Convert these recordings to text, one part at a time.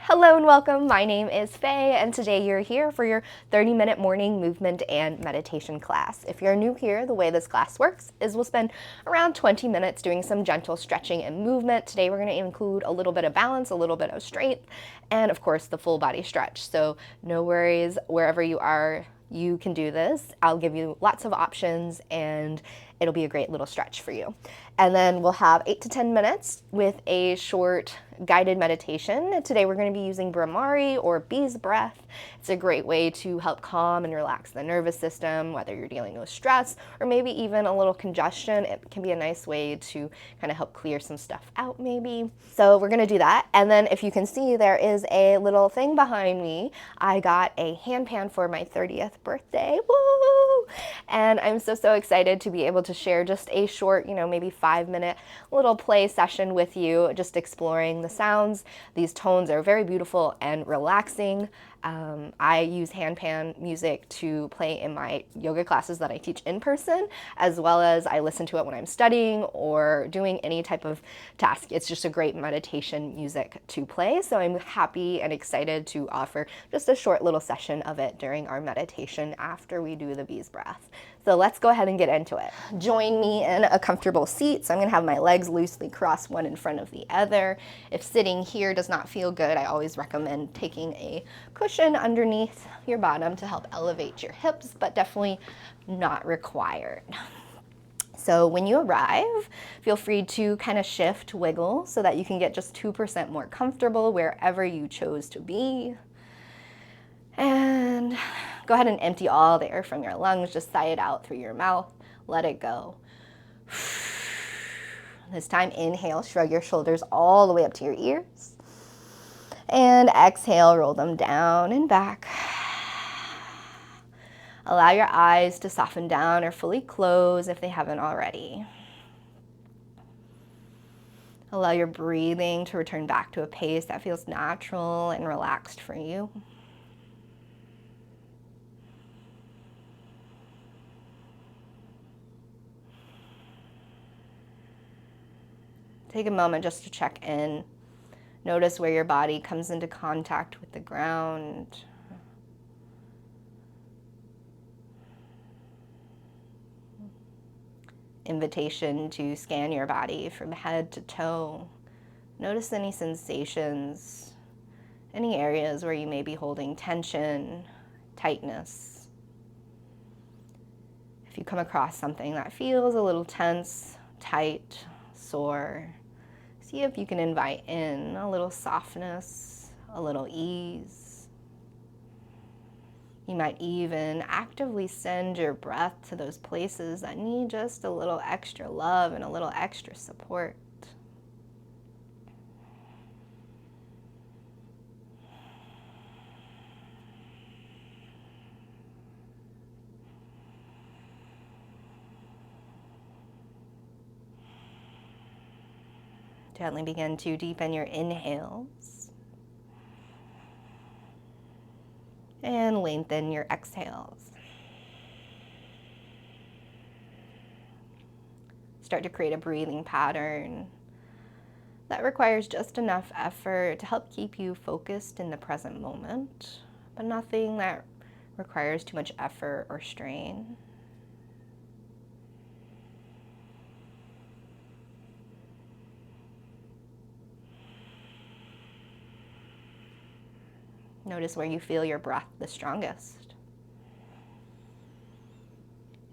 Hello and welcome. My name is Faye, and today you're here for your 30-minute morning movement and meditation class. If you're new here, the way this class works is we'll spend around 20 minutes doing some gentle stretching and movement. Today we're going to include a little bit of balance, a little bit of strength, and of course the full body stretch. So no worries, wherever you are, you can do this. I'll give you lots of options and it'll be a great little stretch for you. And then we'll have 8 to 10 minutes with a short guided meditation. Today we're going to be using Brahmari or bee's breath. It's a great way to help calm and relax the nervous system, whether you're dealing with stress or maybe even a little congestion. It can be a nice way to kind of help clear some stuff out maybe. So we're going to do that. And then if you can see, there is a little thing behind me. I got a hand pan for my 30th birthday. Woo! And I'm so excited to be able to share just a short, maybe 5-minute little play session with you, just exploring the sounds. These tones are very beautiful and relaxing. I use handpan music to play in my yoga classes that I teach in person, as well as I listen to it when I'm studying or doing any type of task. It's just a great meditation music to play, so I'm happy and excited to offer just a short little session of it during our meditation after we do the bee's breath. So let's go ahead and get into it. Join me in a comfortable seat. So I'm gonna have my legs loosely crossed one in front of the other. If sitting here does not feel good, I always recommend taking a cushion underneath your bottom to help elevate your hips, but definitely not required. So when you arrive, feel free to kind of shift, wiggle, so that you can get just 2% more comfortable wherever you chose to be. And go ahead and empty all the air from your lungs. Just sigh it out through your mouth. Let it go. This time, inhale, shrug your shoulders all the way up to your ears. And exhale, roll them down and back. Allow your eyes to soften down or fully close if they haven't already. Allow your breathing to return back to a pace that feels natural and relaxed for you. Take a moment just to check in. Notice where your body comes into contact with the ground. Invitation to scan your body from head to toe. Notice any sensations, any areas where you may be holding tension, tightness. If you come across something that feels a little tense, tight, sore, see if you can invite in a little softness, a little ease. You might even actively send your breath to those places that need just a little extra love and a little extra support. Gently begin to deepen your inhales and lengthen your exhales. Start to create a breathing pattern that requires just enough effort to help keep you focused in the present moment, but nothing that requires too much effort or strain. Notice where you feel your breath the strongest.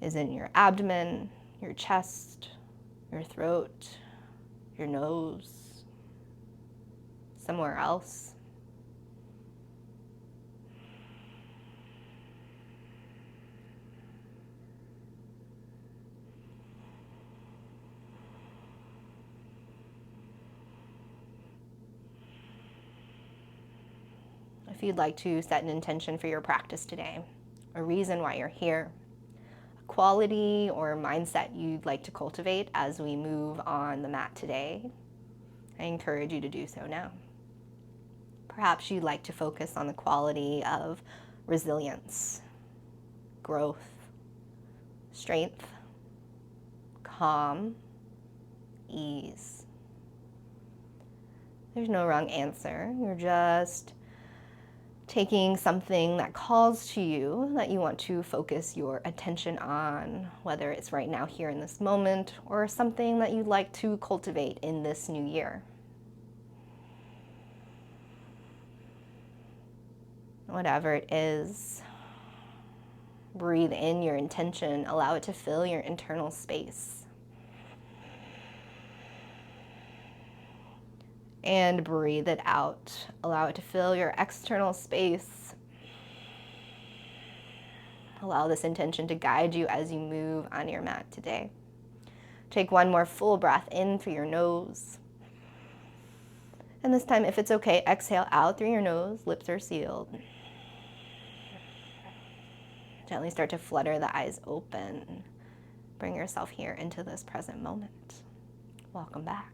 Is it in your abdomen, your chest, your throat, your nose, somewhere else? If you'd like to set an intention for your practice today, a reason why you're here, a quality or mindset you'd like to cultivate as we move on the mat today, I encourage you to do so now. Perhaps you'd like to focus on the quality of resilience, growth, strength, calm, ease. There's no wrong answer. You're just taking something that calls to you that you want to focus your attention on, whether it's right now here in this moment or something that you'd like to cultivate in this new year. Whatever it is, breathe in your intention, allow it to fill your internal space. And breathe it out. Allow it to fill your external space. Allow this intention to guide you as you move on your mat today. Take one more full breath in through your nose. And this time, if it's okay, exhale out through your nose, lips are sealed. Gently start to flutter the eyes open. Bring yourself here into this present moment. Welcome back.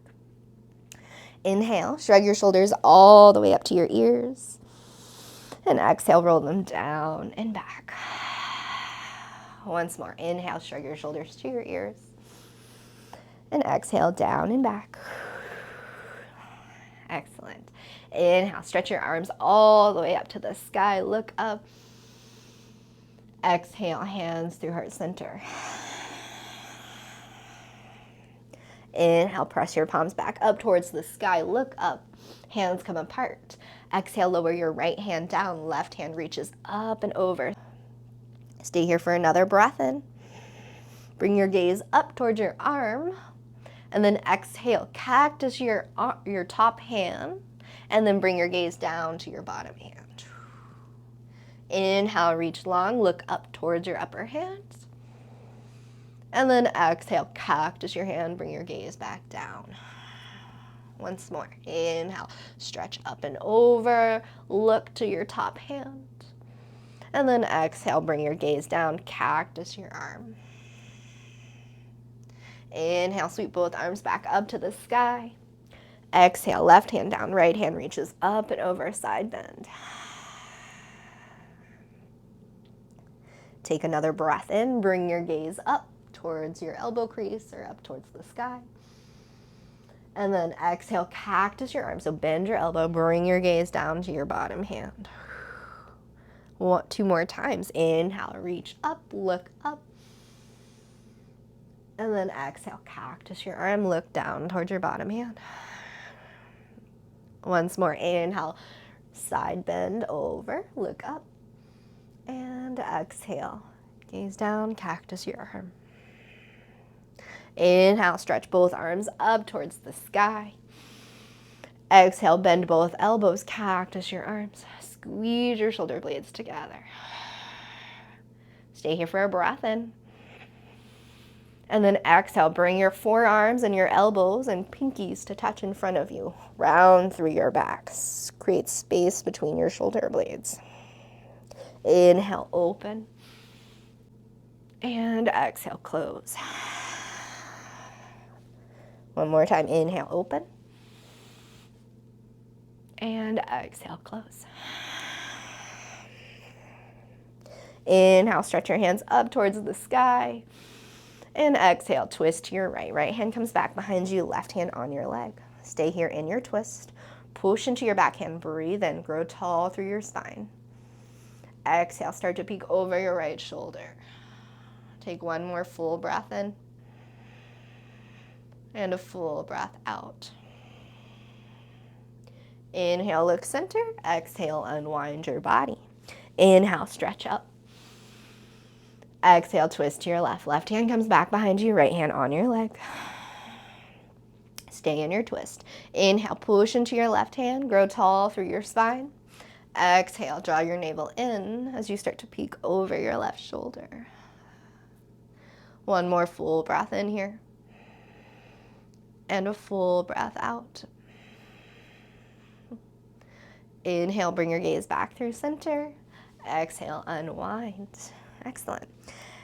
Inhale, shrug your shoulders all the way up to your ears. And exhale, roll them down and back. Once more, inhale, shrug your shoulders to your ears. And exhale, down and back. Excellent. Inhale, stretch your arms all the way up to the sky. Look up. Exhale, hands through heart center. Inhale, press your palms back up towards the sky. Look up. Hands come apart. Exhale, lower your right hand down. Left hand reaches up and over. Stay here for another breath in. Bring your gaze up towards your arm. And then exhale, cactus your top hand. And then bring your gaze down to your bottom hand. Inhale, reach long, look up towards your upper hand. And then exhale, cactus your hand, bring your gaze back down. Once more, inhale, stretch up and over, look to your top hand. And then exhale, bring your gaze down, cactus your arm. Inhale, sweep both arms back up to the sky. Exhale, left hand down, right hand reaches up and over, side bend. Take another breath in, bring your gaze up towards your elbow crease or up towards the sky. And then exhale, cactus your arm. So bend your elbow, bring your gaze down to your bottom hand. Two more times. Inhale, reach up, look up. And then exhale, cactus your arm, look down towards your bottom hand. Once more, inhale, side bend over, look up. And exhale, gaze down, cactus your arm. Inhale, stretch both arms up towards the sky. Exhale, bend both elbows, cactus your arms. Squeeze your shoulder blades together. Stay here for a breath in. And then exhale, bring your forearms and your elbows and pinkies to touch in front of you. Round through your back. Create space between your shoulder blades. Inhale, open. And exhale, close. One more time, inhale, open. And exhale, close. Inhale, stretch your hands up towards the sky. And exhale, twist to your right. Right hand comes back behind you, left hand on your leg. Stay here in your twist. Push into your backhand, breathe in, grow tall through your spine. Exhale, start to peek over your right shoulder. Take one more full breath in. And a full breath out. Inhale, look center. Exhale, unwind your body. Inhale, stretch up. Exhale, twist to your left. Left hand comes back behind you, right hand on your leg. Stay in your twist. Inhale, push into your left hand, grow tall through your spine. Exhale, draw your navel in as you start to peek over your left shoulder. One more full breath in here. And a full breath out. Inhale, bring your gaze back through center. Exhale, unwind. Excellent.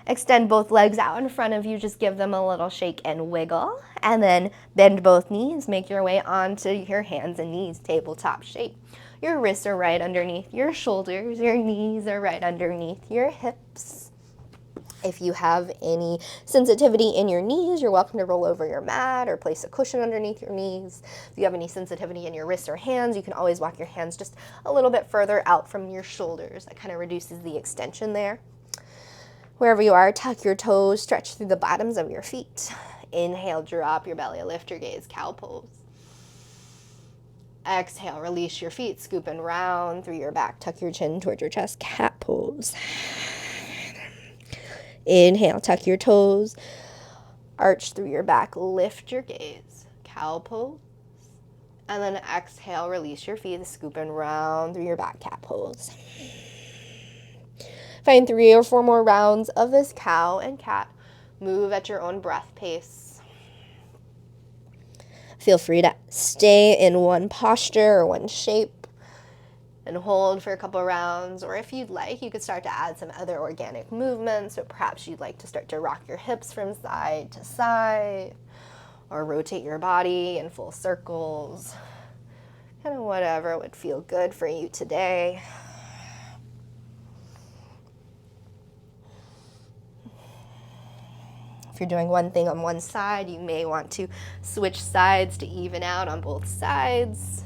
Extend both legs out in front of you. Just give them a little shake and wiggle. And then bend both knees. Make your way onto your hands and knees, tabletop shape. Your wrists are right underneath your shoulders. Your knees are right underneath your hips. If you have any sensitivity in your knees, you're welcome to roll over your mat or place a cushion underneath your knees. If you have any sensitivity in your wrists or hands, you can always walk your hands just a little bit further out from your shoulders. That kind of reduces the extension there. Wherever you are, tuck your toes, stretch through the bottoms of your feet. Inhale, drop your belly, lift your gaze, cow pose. Exhale, release your feet, scoop and round through your back, tuck your chin towards your chest, cat pose. Inhale, tuck your toes, arch through your back, lift your gaze, cow pose. And then exhale, release your feet, scoop and round through your back, cat pose. Find 3 or 4 more rounds of this cow and cat. Move at your own breath pace. Feel free to stay in one posture or one shape and hold for a couple rounds, or if you'd like, you could start to add some other organic movements. So perhaps you'd like to start to rock your hips from side to side, or rotate your body in full circles, kind of whatever would feel good for you today. If you're doing one thing on one side, you may want to switch sides to even out on both sides.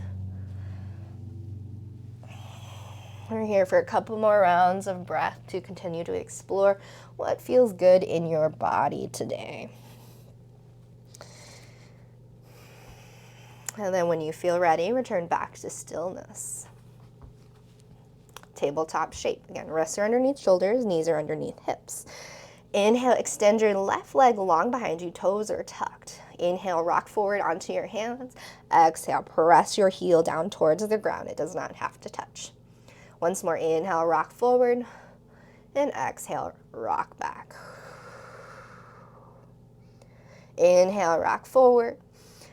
We're here for a couple more rounds of breath to continue to explore what feels good in your body today. And then when you feel ready, return back to stillness. Tabletop shape. Again, wrists are underneath shoulders, knees are underneath hips. Inhale, extend your left leg long behind you, toes are tucked. Inhale, rock forward onto your hands. Exhale, press your heel down towards the ground. It does not have to touch. Once more, inhale, rock forward, and exhale, rock back. Inhale, rock forward,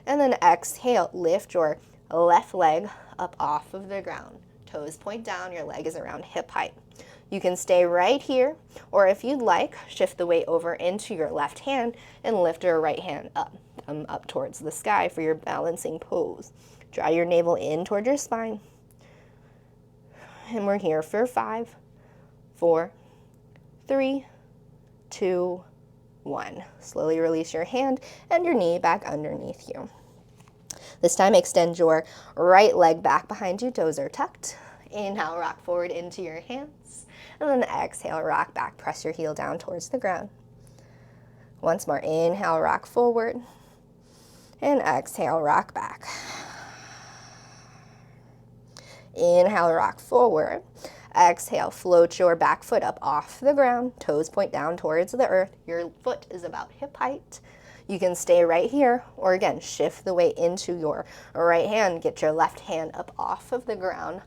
and then exhale, lift your left leg up off of the ground. Toes point down, your leg is around hip height. You can stay right here, or if you'd like, shift the weight over into your left hand and lift your right hand up, up towards the sky for your balancing pose. Draw your navel in toward your spine. And we're here for 5, 4, 3, 2, 1. Slowly release your hand and your knee back underneath you. This time, extend your right leg back behind you, toes are tucked. Inhale, rock forward into your hands. And then exhale, rock back, press your heel down towards the ground. Once more, inhale, rock forward. And exhale, rock back. Inhale, rock forward. Exhale, float your back foot up off the ground. Toes point down towards the earth. Your foot is about hip height. You can stay right here, or again, shift the weight into your right hand. Get your left hand up off of the ground.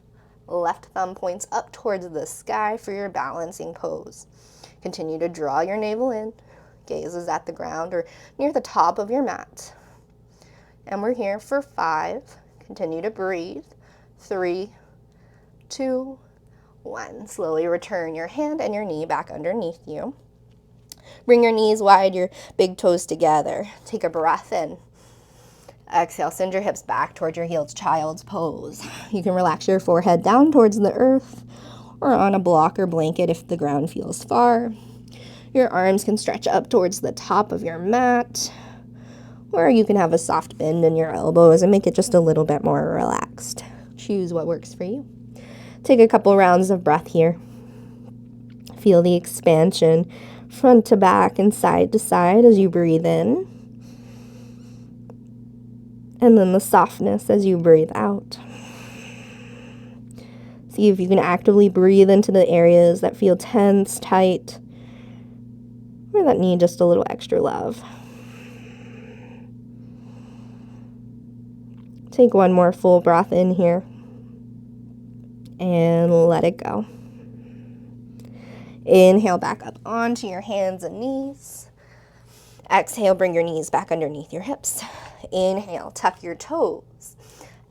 Left thumb points up towards the sky for your balancing pose. Continue to draw your navel in. Gaze is at the ground or near the top of your mat. And we're here for 5. Continue to breathe. 3, 2, 1. Slowly return your hand and your knee back underneath you. Bring your knees wide, your big toes together. Take a breath in. Exhale, send your hips back towards your heels, child's pose. You can relax your forehead down towards the earth or on a block or blanket if the ground feels far. Your arms can stretch up towards the top of your mat, or you can have a soft bend in your elbows and make it just a little bit more relaxed. Choose what works for you. Take a couple rounds of breath here. Feel the expansion front to back and side to side as you breathe in. And then the softness as you breathe out. See if you can actively breathe into the areas that feel tense, tight, or that need just a little extra love. Take one more full breath in here. And let it go. Inhale back up onto your hands and knees. Exhale, bring your knees back underneath your hips. Inhale, tuck your toes.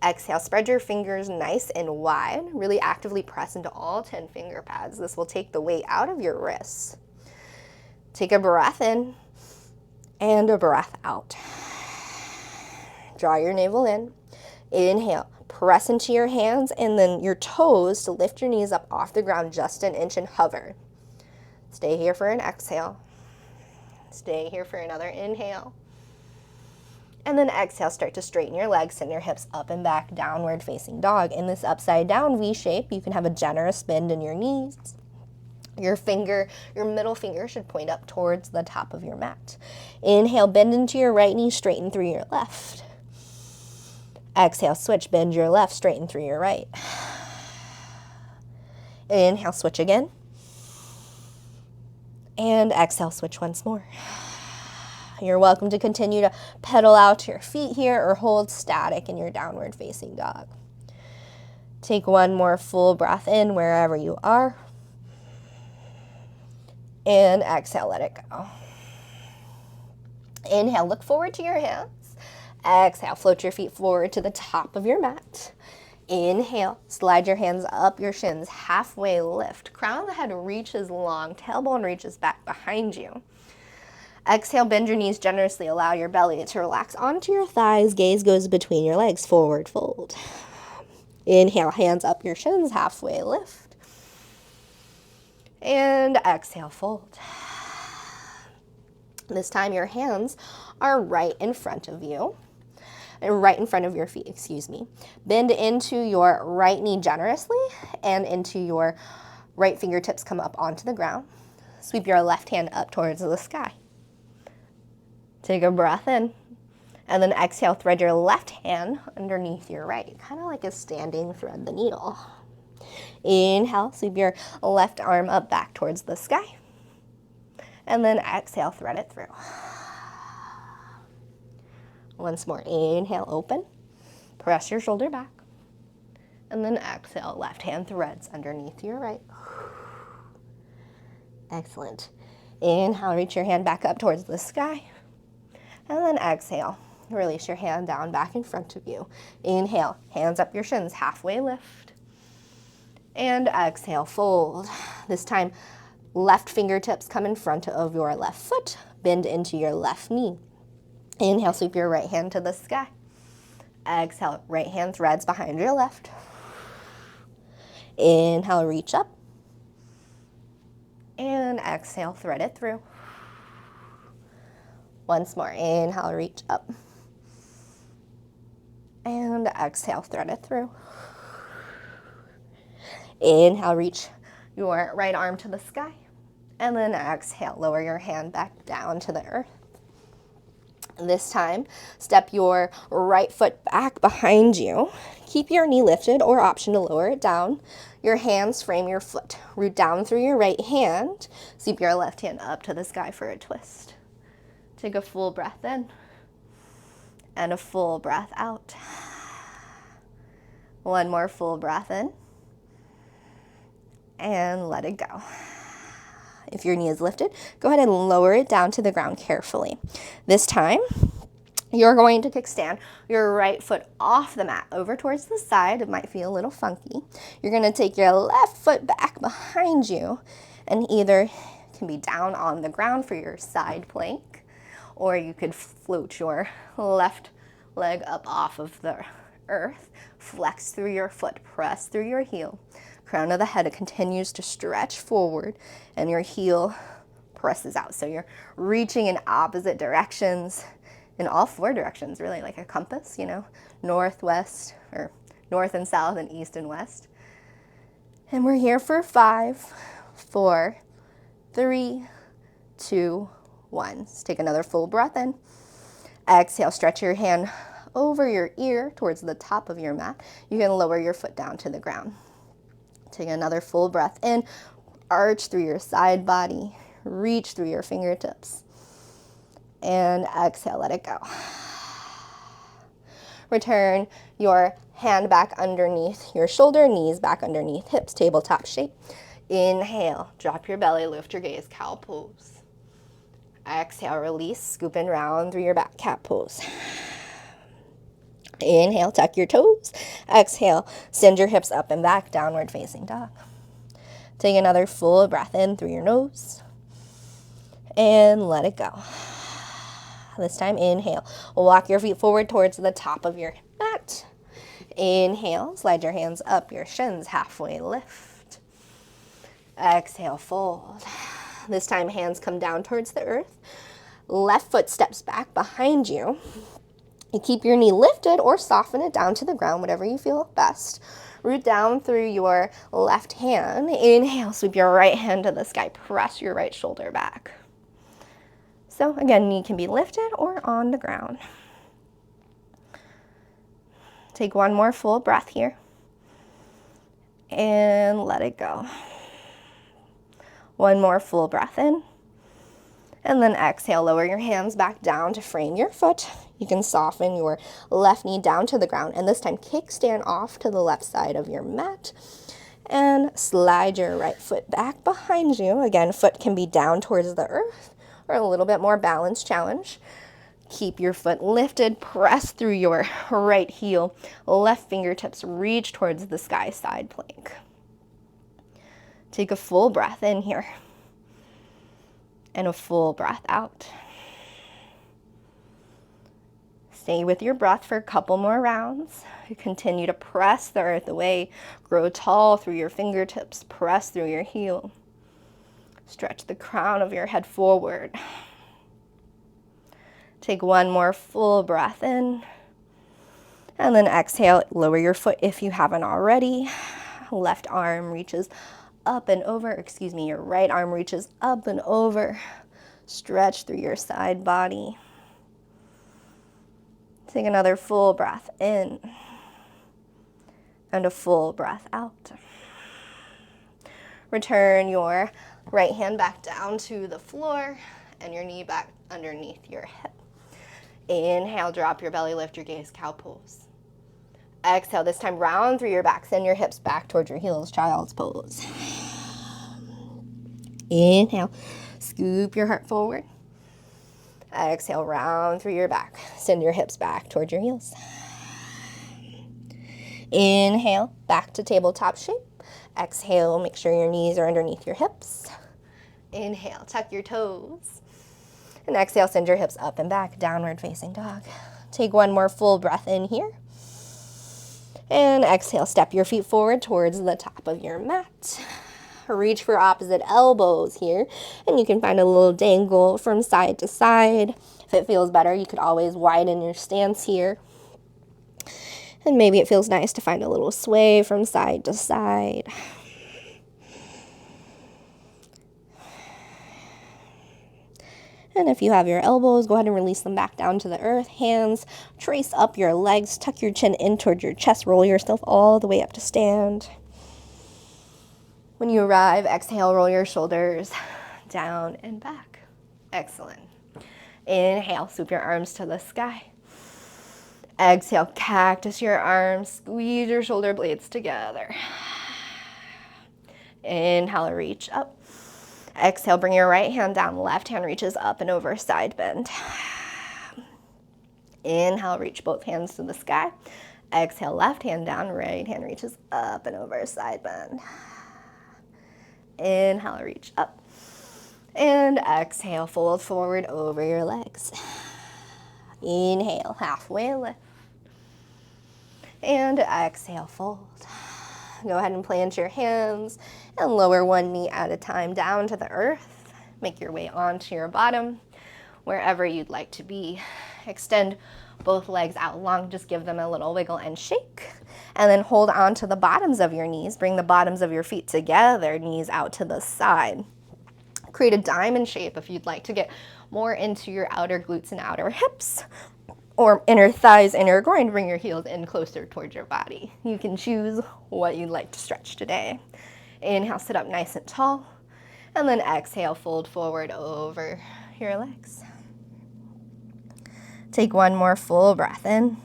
Exhale, spread your fingers nice and wide. Really actively press into all 10 finger pads. This will take the weight out of your wrists. Take a breath in and a breath out. Draw your navel in. Inhale, press into your hands and then your toes to lift your knees up off the ground just an inch and hover. Stay here for an exhale. Stay here for another inhale. And then exhale, start to straighten your legs, send your hips up and back, downward facing dog. In this upside down V shape, you can have a generous bend in your knees. Your middle finger should point up towards the top of your mat. Inhale, bend into your right knee, straighten through your left. Exhale, switch, bend your left, straighten through your right. Inhale, switch again. And exhale, switch once more. You're welcome to continue to pedal out to your feet here or hold static in your downward facing dog. Take one more full breath in wherever you are. And exhale, let it go. Inhale, look forward to your hands. Exhale, float your feet forward to the top of your mat. Inhale, slide your hands up your shins, halfway lift. Crown of the head reaches long, tailbone reaches back behind you. Exhale, bend your knees generously, allow your belly to relax onto your thighs, gaze goes between your legs, forward fold. Inhale, hands up your shins, halfway lift. And exhale, fold. This time your hands are right in front of you, right in front of your feet, excuse me. Bend into your right knee generously and into your right fingertips come up onto the ground. Sweep your left hand up towards the sky. Take a breath in, and then exhale, thread your left hand underneath your right, kind of like a standing thread the needle. Inhale, sweep your left arm up back towards the sky. And then exhale, thread it through. Once more, inhale, open. Press your shoulder back. And then exhale, left hand threads underneath your right. Excellent. Inhale, reach your hand back up towards the sky. And then exhale, release your hand down back in front of you. Inhale, hands up your shins, halfway lift. And exhale, fold. This time, left fingertips come in front of your left foot. Bend into your left knee. Inhale, sweep your right hand to the sky. Exhale, right hand threads behind your left. Inhale, reach up. And exhale, thread it through. Once more, inhale, reach up. And exhale, thread it through. Inhale, reach your right arm to the sky. And then exhale, lower your hand back down to the earth. This time, step your right foot back behind you. Keep your knee lifted or option to lower it down. Your hands frame your foot. Root down through your right hand. Sweep your left hand up to the sky for a twist. Take a full breath in and a full breath out. One more full breath in and let it go. If your knee is lifted, go ahead and lower it down to the ground carefully. This time, you're going to kickstand your right foot off the mat over towards the side. It might feel a little funky. You're going to take your left foot back behind you and either can be down on the ground for your side plank, or you could float your left leg up off of the earth. Flex through your foot, press through your heel. Crown of the head continues to stretch forward and your heel presses out. So you're reaching in opposite directions, in all four directions, really, like a compass, you know, northwest, or north and south and east and west. And we're here for 5, 4, 3, 2, 1. Let's take another full breath in. Exhale, stretch your hand over your ear towards the top of your mat. You can lower your foot down to the ground. Take another full breath in, arch through your side body, reach through your fingertips, and exhale, let it go. Return your hand back underneath your shoulder, knees back underneath hips, tabletop shape. Inhale, drop your belly, lift your gaze, cow pose. Exhale, release, scoop and round through your back, cat pose. Inhale, tuck your toes. Exhale, send your hips up and back, downward facing dog. Take another full breath in through your nose and let it go. This time, inhale. Walk your feet forward towards the top of your mat. Inhale, slide your hands up your shins, halfway lift. Exhale, fold. This time, hands come down towards the earth. Left foot steps back behind you. You keep your knee lifted or soften it down to the ground, whatever you feel best. Root down through your left hand. Inhale, sweep your right hand to the sky. Press your right shoulder back. So again, knee can be lifted or on the ground. Take one more full breath here. And let it go. One more full breath in. And then exhale, lower your hands back down to frame your foot. You can soften your left knee down to the ground, and this time kickstand off to the left side of your mat. And slide your right foot back behind you. Again, foot can be down towards the earth or a little bit more balance challenge. Keep your foot lifted, press through your right heel. Left fingertips reach towards the sky, side plank. Take a full breath in here. And a full breath out. Stay with your breath for a couple more rounds. You continue to press the earth away. Grow tall through your fingertips. Press through your heel. Stretch the crown of your head forward. Take one more full breath in. And then exhale, lower your foot if you haven't already. Left arm reaches up and over, your right arm reaches up and over. Stretch through your side body. Take another full breath in and a full breath out. Return your right hand back down to the floor and your knee back underneath your hip. Inhale, drop your belly, lift your gaze, cow pose. Exhale, this time round through your back, send your hips back towards your heels, child's pose. Inhale, scoop your heart forward. Exhale, round through your back, send your hips back towards your heels. Inhale, back to tabletop shape. Exhale, make sure your knees are underneath your hips. Inhale, tuck your toes. And exhale, send your hips up and back, downward facing dog. Take one more full breath in here. And exhale, step your feet forward towards the top of your mat. Reach for opposite elbows here, and you can find a little dangle from side to side. If it feels better, you could always widen your stance here. And maybe it feels nice to find a little sway from side to side. And if you have your elbows, go ahead and release them back down to the earth. Hands, trace up your legs, tuck your chin in towards your chest, roll yourself all the way up to stand. When you arrive, exhale, roll your shoulders down and back. Excellent. Inhale, swoop your arms to the sky. Exhale, cactus your arms, squeeze your shoulder blades together. Inhale, reach up. Exhale, bring your right hand down, left hand reaches up and over, side bend. Inhale, reach both hands to the sky. Exhale, left hand down, right hand reaches up and over, side bend. Inhale, reach up. And exhale, fold forward over your legs. Inhale, halfway lift. And exhale, fold. Go ahead and plant your hands and lower one knee at a time down to the earth. Make your way onto your bottom, wherever you'd like to be. Extend both legs out long, just give them a little wiggle and shake. And then hold on to the bottoms of your knees. Bring the bottoms of your feet together, knees out to the side. Create a diamond shape if you'd like to get more into your outer glutes and outer hips, or inner thighs, inner groin. Bring your heels in closer towards your body. You can choose what you'd like to stretch today. Inhale, sit up nice and tall. And then exhale, fold forward over your legs. Take one more full breath in.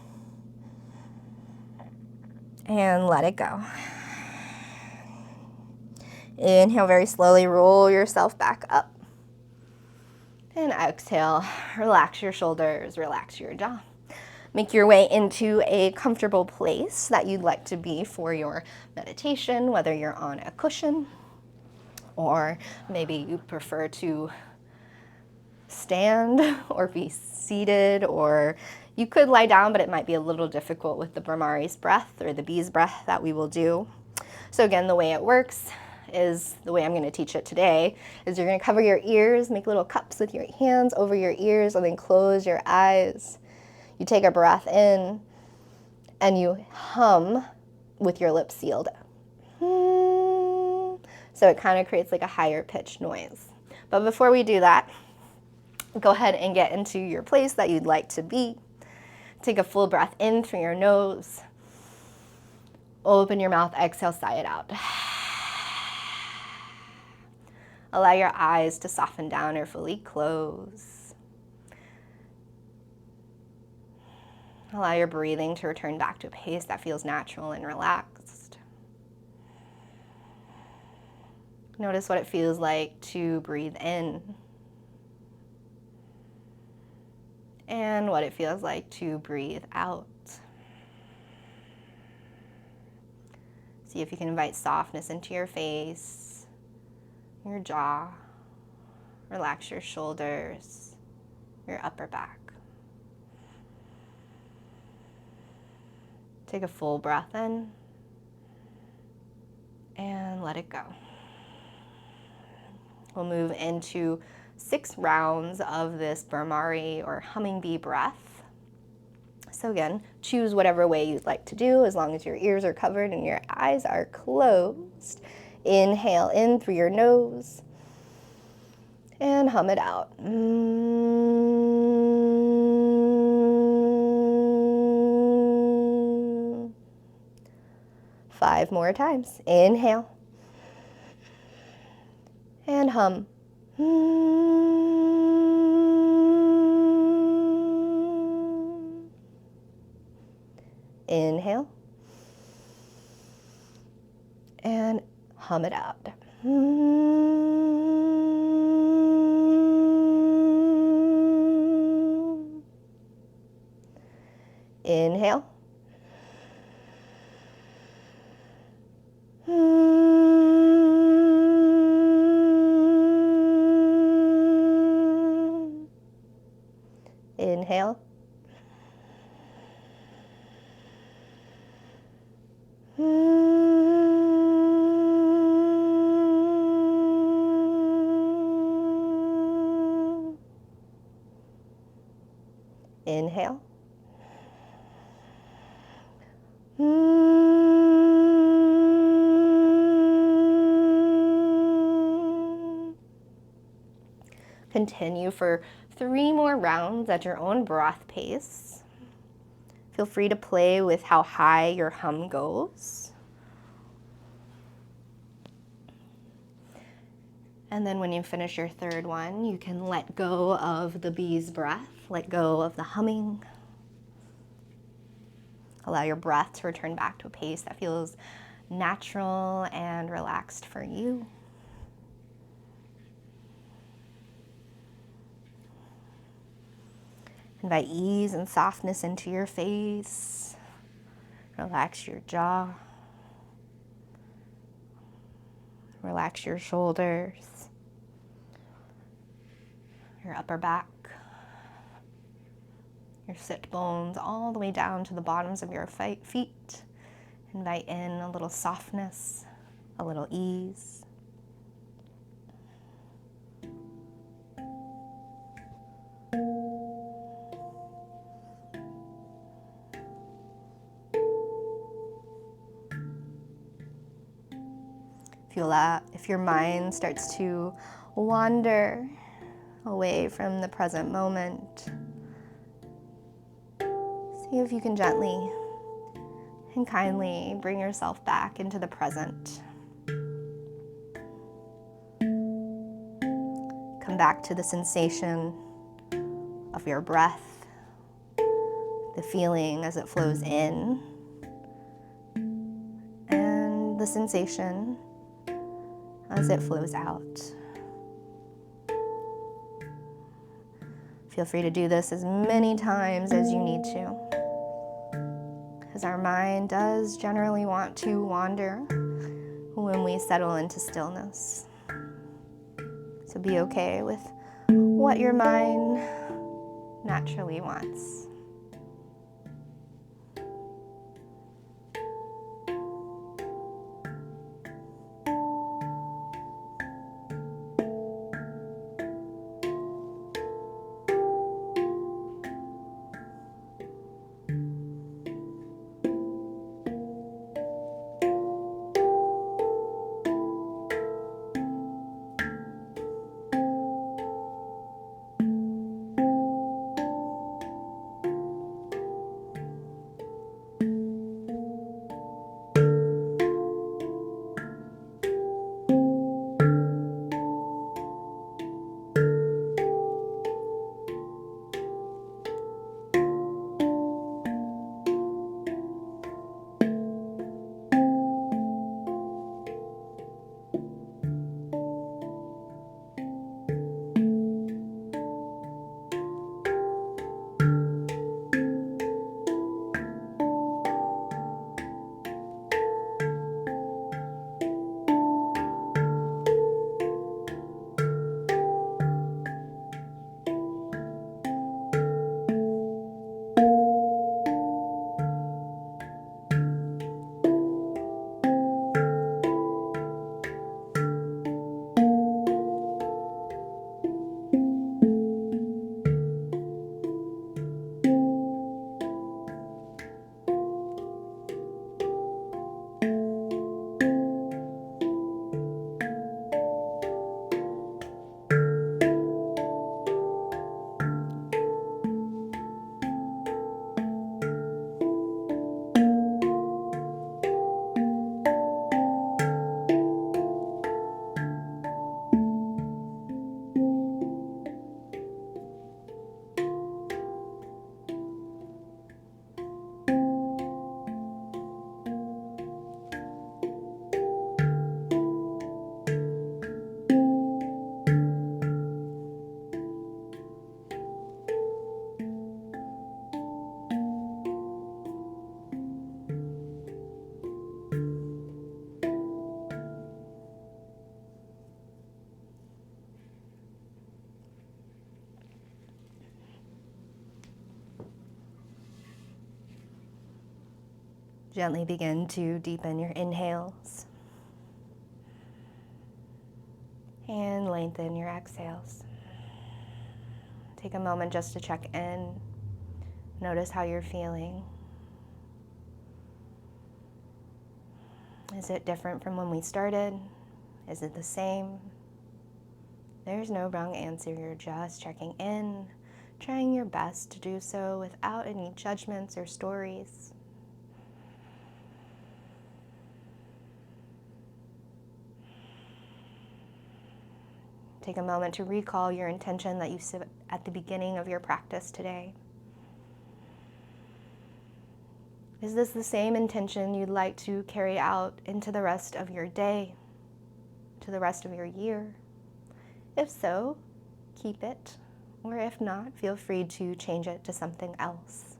And let it go. Inhale, very slowly roll yourself back up. And exhale, relax your shoulders, relax your jaw. Make your way into a comfortable place that you'd like to be for your meditation, whether you're on a cushion or maybe you prefer to stand or be seated, or you could lie down, but it might be a little difficult with the Brahmari's breath or the bee's breath that we will do. So again, the way it works is the way I'm going to teach it today, is you're going to cover your ears, make little cups with your hands over your ears, and then close your eyes. You take a breath in, and you hum with your lips sealed. So it kind of creates like a higher pitched noise. But before we do that, go ahead and get into your place that you'd like to be. Take a full breath in through your nose. Open your mouth, exhale, sigh it out. Allow your eyes to soften down or fully close. Allow your breathing to return back to a pace that feels natural and relaxed. Notice what it feels like to breathe in and what it feels like to breathe out. See if you can invite softness into your face, your jaw. Relax your shoulders, your upper back. Take a full breath in and let it go. We'll move into 6 rounds of this Brahmari or humming bee breath. So again, choose whatever way you'd like to do as long as your ears are covered and your eyes are closed. Inhale in through your nose and hum it out. 5 more times. Inhale and hum. Inhale and hum it out. Inhale. Inhale. Inhale. Continue for 3 more rounds at your own breath pace. Feel free to play with how high your hum goes. And then when you finish your 3rd one, you can let go of the bee's breath, let go of the humming. Allow your breath to return back to a pace that feels natural and relaxed for you. Invite ease and softness into your face. Relax your jaw. Relax your shoulders, your upper back, your sit bones, all the way down to the bottoms of your feet. Invite in a little softness, a little ease. If your mind starts to wander away from the present moment, see if you can gently and kindly bring yourself back into the present. Come back to the sensation of your breath, the feeling as it flows in, and the sensation as it flows out. Feel free to do this as many times as you need to, because our mind does generally want to wander when we settle into stillness. So be okay with what your mind naturally wants. Gently begin to deepen your inhales and lengthen your exhales. Take a moment just to check in. Notice how you're feeling. Is it different from when we started? Is it the same? There's no wrong answer. You're just checking in, trying your best to do so without any judgments or stories. Take a moment to recall your intention that you set at the beginning of your practice today. Is this the same intention you'd like to carry out into the rest of your day, to the rest of your year? If so, keep it, or if not, feel free to change it to something else.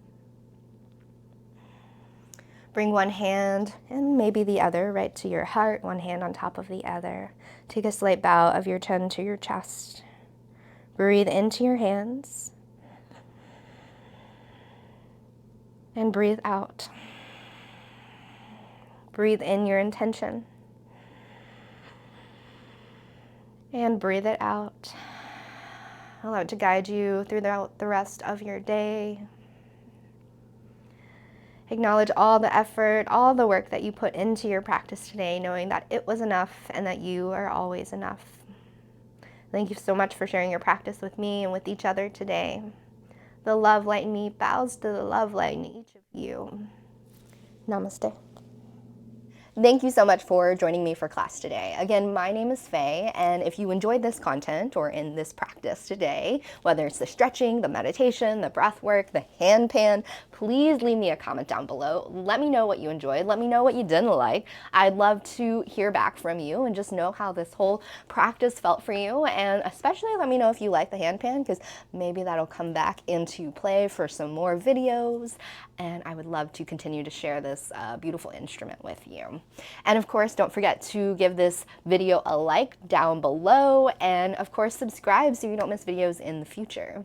Bring one hand and maybe the other right to your heart, one hand on top of the other. Take a slight bow of your chin to your chest. Breathe into your hands and breathe out. Breathe in your intention and breathe it out. Allow it to guide you throughout the rest of your day. Acknowledge all the effort, all the work that you put into your practice today, knowing that it was enough and that you are always enough. Thank you so much for sharing your practice with me and with each other today. The love light in me bows to the love light in each of you. Namaste. Thank you so much for joining me for class today. Again, my name is Faye, and if you enjoyed this content or in this practice today, whether it's the stretching, the meditation, the breath work, the hand pan, please leave me a comment down below. Let me know what you enjoyed. Let me know what you didn't like. I'd love to hear back from you and just know how this whole practice felt for you, and especially let me know if you like the hand pan, because maybe that'll come back into play for some more videos, and I would love to continue to share this beautiful instrument with you. And of course, don't forget to give this video a like down below, and of course subscribe so you don't miss videos in the future.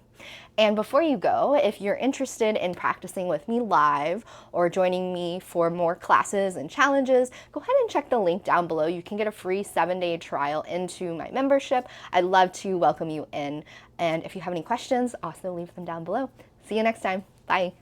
And before you go, if you're interested in practicing with me live or joining me for more classes and challenges, go ahead and check the link down below. You can get a free 7-day trial into my membership. I'd love to welcome you in. And if you have any questions, also leave them down below. See you next time. Bye.